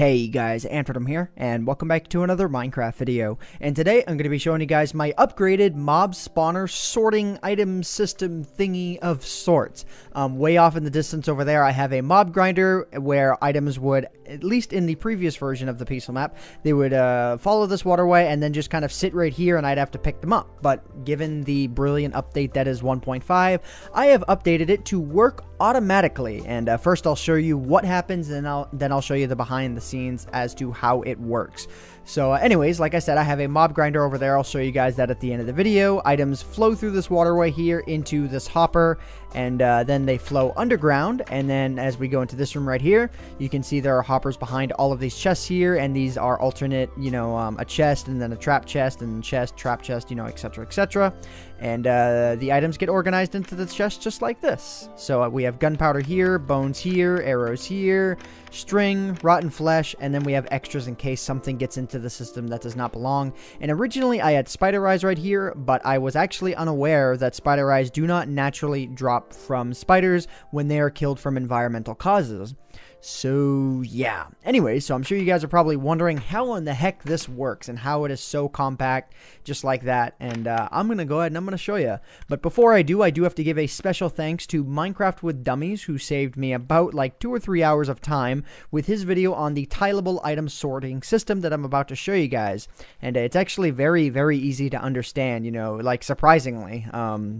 Hey guys, Antrim here, and welcome back to another Minecraft video. And today I'm going to be showing you guys my upgraded mob spawner sorting item system thingy of sorts. Way off in the distance over there, I have a mob grinder where items would, at least in the previous version of the Peaceful map, they would follow this waterway and then just kind of sit right here and I'd have to pick them up. But given the brilliant update that is 1.5, I have updated it to work automatically. And first I'll show you what happens, and then I'll show you the behind the scenes as to how it works. So anyways, like I said, I have a mob grinder over there. I'll show you guys that at the end of the video. Items flow through this waterway here into this hopper, and then they flow underground. And then as we go into this room right here, you can see there are hoppers behind all of these chests here, and these are alternate, a chest and then a trap chest and chest, trap chest, etc, etc. And the items get organized into the chest just like this. So we have gunpowder here, bones here, arrows here, string, rotten flesh, and then we have extras in case something gets into the system that does not belong. And originally I had spider eyes right here, but I was actually unaware that spider eyes do not naturally drop from spiders when they are killed from environmental causes. So yeah, anyway, so I'm sure you guys are probably wondering how in the heck this works and how it is so compact just like that, and I'm gonna go ahead and I'm gonna show you. But before I do have to give a special thanks to Minecraft with Dummies, who saved me about like 2 or 3 hours of time with his video on the tileable item sorting system that I'm about to show you guys. And it's actually very, very easy to understand, like surprisingly.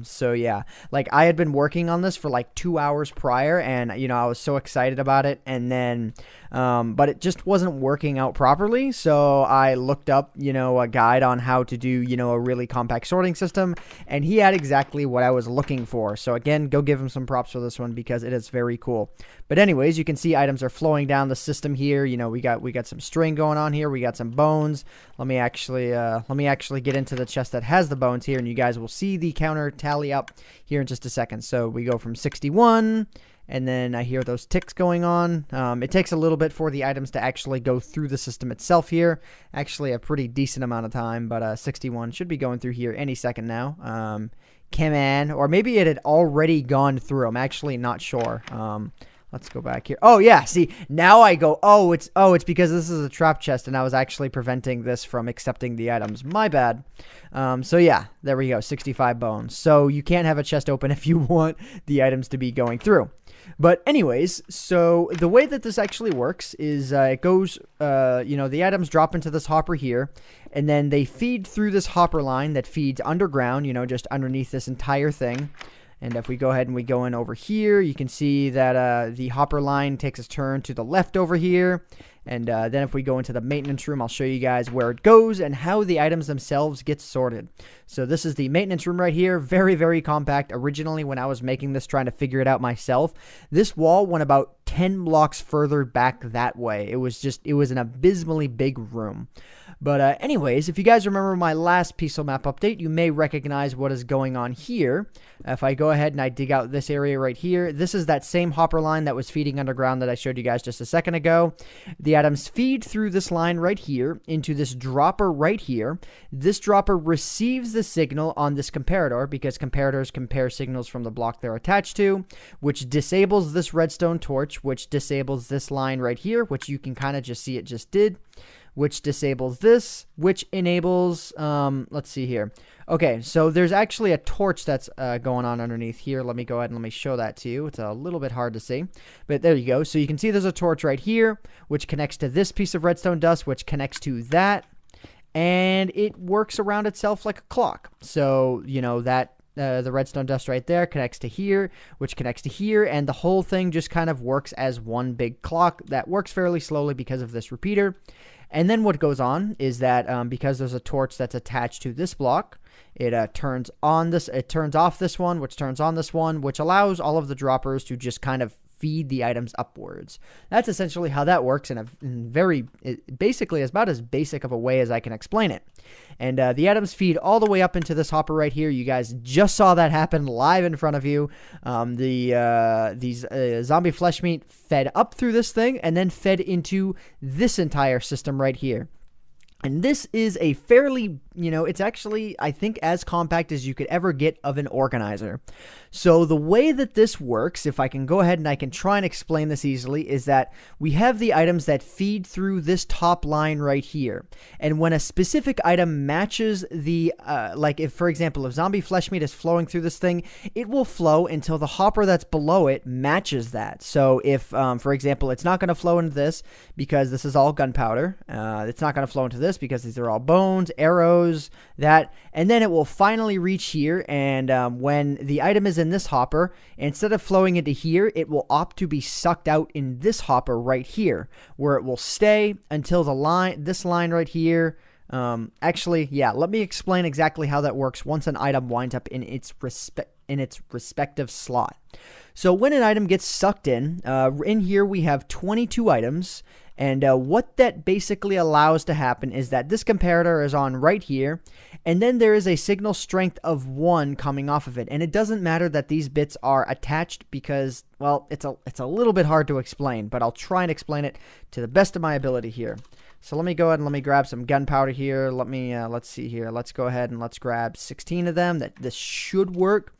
So yeah, like I had been working on this for like 2 hours prior, and I was so excited about it. And then, but it just wasn't working out properly. So I looked up, a guide on how to do, a really compact sorting system. And he had exactly what I was looking for. So again, go give him some props for this one because it is very cool. But anyways, you can see items are flowing down the system here. We got some string going on here. We got some bones. Let me actually get into the chest that has the bones here, and you guys will see the counter tally up here in just a second. So we go from 61. And then I hear those ticks going on. It takes a little bit for the items to actually go through the system itself here. Actually, a pretty decent amount of time, but 61 should be going through here any second now. Come on. Or maybe it had already gone through. I'm actually not sure. Let's go back here. Oh, yeah. See, now I go, it's because this is a trap chest, and I was actually preventing this from accepting the items. My bad. So, yeah, there we go. 65 bones. So, you can't have a chest open if you want the items to be going through. But anyways, so the way that this actually works is it goes, the items drop into this hopper here, and then they feed through this hopper line that feeds underground, just underneath this entire thing. And if we go ahead and we go in over here, you can see that the hopper line takes a turn to the left over here. And then if we go into the maintenance room, I'll show you guys where it goes and how the items themselves get sorted. So this is the maintenance room right here. Very, very compact. Originally, when I was making this, trying to figure it out myself, this wall went about 10 blocks further back that way. It was an abysmally big room. But anyways, if you guys remember my last Peaceful map update, you may recognize what is going on here. If I go ahead and I dig out this area right here, this is that same hopper line that was feeding underground that I showed you guys just a second ago. The items feed through this line right here into this dropper right here. This dropper receives the signal on this comparator, because comparators compare signals from the block they're attached to, which disables this redstone torch, which disables this line right here, which you can kind of just see it just did, which disables this, which enables, let's see here. Okay, so there's actually a torch that's going on underneath here. Let me go ahead and let me show that to you. It's a little bit hard to see, but there you go. So you can see there's a torch right here, which connects to this piece of redstone dust, which connects to that, and it works around itself like a clock. So, that the redstone dust right there connects to here, which connects to here, and the whole thing just kind of works as one big clock that works fairly slowly because of this repeater. And then what goes on is that because there's a torch that's attached to this block, it turns off this one, which turns on this one, which allows all of the droppers to just kind of feed the items upwards. That's essentially how that works basically about as basic of a way as I can explain it. And the items feed all the way up into this hopper right here. You guys just saw that happen live in front of you. These zombie flesh meat fed up through this thing and then fed into this entire system right here. And this is a fairly, it's actually, I think, as compact as you could ever get of an organizer. So the way that this works, if I can go ahead and I can try and explain this easily, is that we have the items that feed through this top line right here. And when a specific item matches the, like if, for example, if zombie flesh meat is flowing through this thing, it will flow until the hopper that's below it matches that. So if, for example, it's not going to flow into this because this is all gunpowder. It's not going to flow into this because these are all bones, arrows, that, and then it will finally reach here. And when the item is in this hopper, instead of flowing into here, it will opt to be sucked out in this hopper right here, where it will stay until the line, this line right here. Actually, yeah, let me explain exactly how that works once an item winds up in its respective slot. So when an item gets sucked in here we have 22 items. And what that basically allows to happen is that this comparator is on right here, and then there is a signal strength of 1 coming off of it. And it doesn't matter that these bits are attached because, well, it's a little bit hard to explain, but I'll try and explain it to the best of my ability here. So let me go ahead and let me grab some gunpowder here. Let me, let's see here. Let's go ahead and let's grab 16 of them. This should work.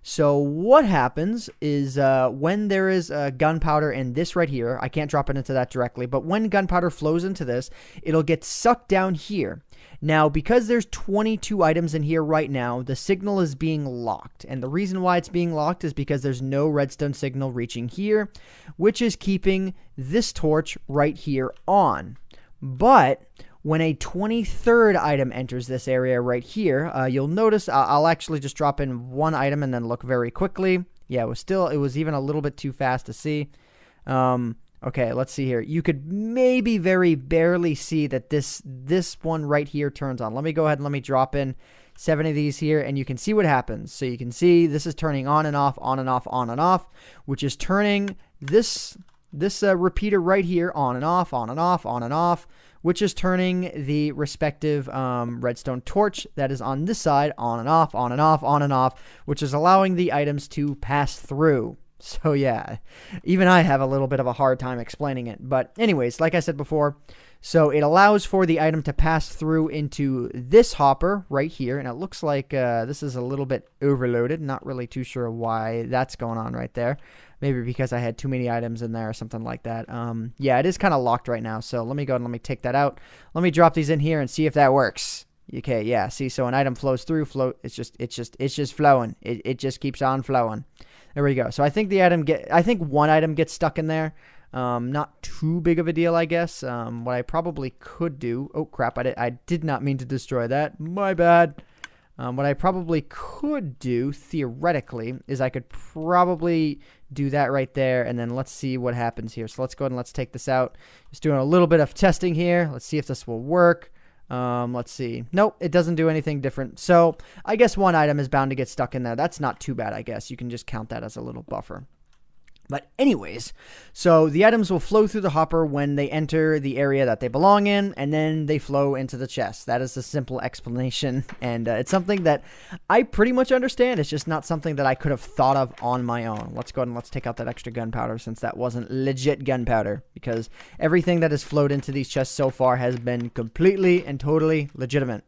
So what happens is when there is gunpowder in this right here, I can't drop it into that directly, but when gunpowder flows into this, it'll get sucked down here. Now, because there's 22 items in here right now, the signal is being locked. And the reason why it's being locked is because there's no redstone signal reaching here, which is keeping this torch right here on. But when a 23rd item enters this area right here, you'll notice I'll actually just drop in one item and then look very quickly. Yeah, it was even a little bit too fast to see. Okay, let's see here. You could maybe very barely see that this one right here turns on. Let me go ahead and let me drop in 7 of these here, and you can see what happens. So you can see this is turning on and off, on and off, on and off, which is turning this repeater right here on and off, on and off, on and off, which is turning the respective redstone torch that is on this side on and off, on and off, on and off, which is allowing the items to pass through. So yeah, even I have a little bit of a hard time explaining it. But anyways, like I said before, so it allows for the item to pass through into this hopper right here. And it looks like this is a little bit overloaded. Not really too sure why that's going on right there. Maybe because I had too many items in there or something like that. Yeah, it is kind of locked right now. So let me go and let me take that out. Let me drop these in here and see if that works. Okay, yeah, see, so an item flows through, it's just flowing. It just keeps on flowing. There we go. So I think I think one item gets stuck in there. Not too big of a deal, I guess. What I probably could do, oh crap, I did not mean to destroy that. My bad. What I probably could do, theoretically, is I could probably do that right there, and then let's see what happens here. So let's go ahead and let's take this out. Just doing a little bit of testing here. Let's see if this will work. Let's see. Nope, it doesn't do anything different. So I guess one item is bound to get stuck in there. That's not too bad, I guess. You can just count that as a little buffer. But anyways, so the items will flow through the hopper when they enter the area that they belong in, and then they flow into the chest. That is the simple explanation, and it's something that I pretty much understand. It's just not something that I could have thought of on my own. Let's go ahead and let's take out that extra gunpowder, since that wasn't legit gunpowder, because everything that has flowed into these chests so far has been completely and totally legitimate.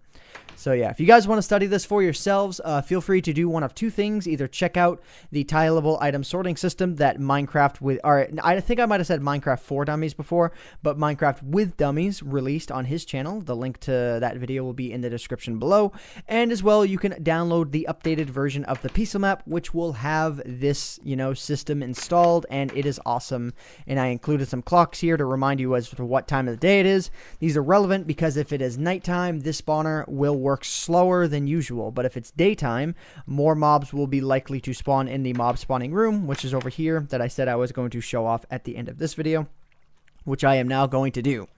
So yeah, if you guys want to study this for yourselves, feel free to do one of two things. Either check out the tileable item sorting system that Minecraft with, or I think I might have said Minecraft for Dummies before, but Minecraft with Dummies released on his channel. The link to that video will be in the description below. And as well, you can download the updated version of the Pixel Map, which will have this, system installed, and it is awesome. And I included some clocks here to remind you as to what time of the day it is. These are relevant because if it is nighttime, this spawner will work slower than usual, but if it's daytime, more mobs will be likely to spawn in the mob spawning room, which is over here, that I said I was going to show off at the end of this video, which I am now going to do.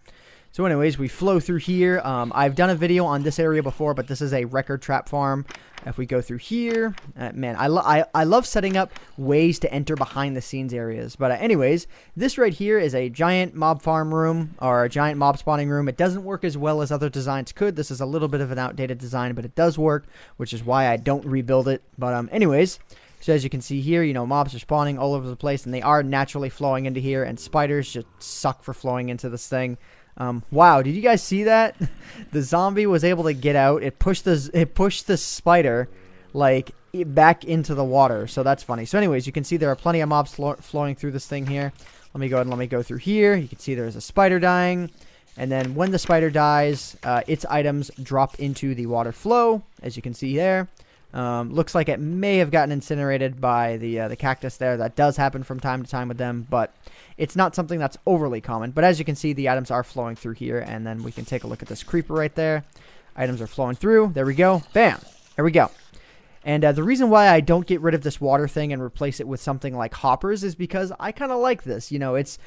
So anyways, we flow through here. I've done a video on this area before, but this is a record trap farm. If we go through here, man, I love setting up ways to enter behind the scenes areas. But anyways, this right here is a giant mob farm room, or a giant mob spawning room. It doesn't work as well as other designs could. This is a little bit of an outdated design, but it does work, which is why I don't rebuild it. But anyways, so as you can see here, mobs are spawning all over the place, and they are naturally flowing into here, and spiders just suck for flowing into this thing. Wow, did you guys see that? The zombie was able to get out. It pushed the spider like back into the water. So that's funny. So anyways, you can see there are plenty of mobs flowing through this thing here. Let me go ahead and let me go through here. You can see there's a spider dying. And then when the spider dies, its items drop into the water flow, as you can see there. Looks like it may have gotten incinerated by the cactus there. That does happen from time to time with them, but it's not something that's overly common. But as you can see, the items are flowing through here, and then we can take a look at this creeper right there. Items are flowing through. There we go. Bam. There we go. And the reason why I don't get rid of this water thing and replace it with something like hoppers is because I kind of like this. You know, it's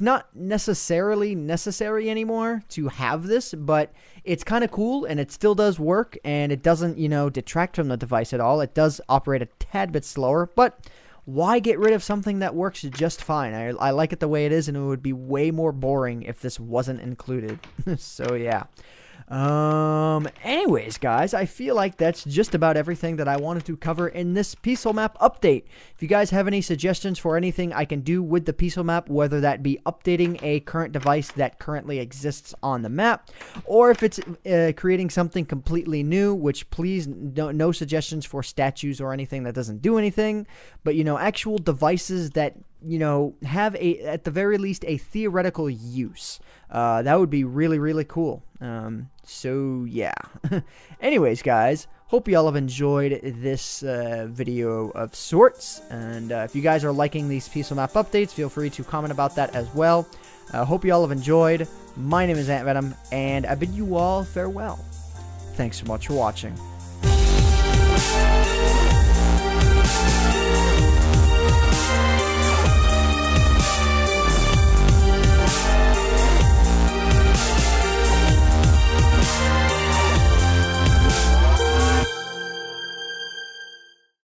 not necessarily necessary anymore to have this, but it's kind of cool and it still does work and it doesn't, you know, detract from the device at all. It does operate a tad bit slower, but why get rid of something that works just fine? I like it the way it is, and it would be way more boring if this wasn't included. So yeah. Anyways, guys, I feel like that's just about everything that I wanted to cover in this Peaceful Map update. If you guys have any suggestions for anything I can do with the Peaceful Map, whether that be updating a current device that currently exists on the map, or if it's creating something completely new, which please, no suggestions for statues or anything that doesn't do anything, but, you know, actual devices that, you know, have at the very least a theoretical use. That would be really, really cool. So yeah. Anyways, guys, hope you all have enjoyed this video of sorts. And if you guys are liking these Peaceful Map updates, feel free to comment about that as well. Hope you all have enjoyed. My name is Ant Venom, and I bid you all farewell. Thanks so much for watching.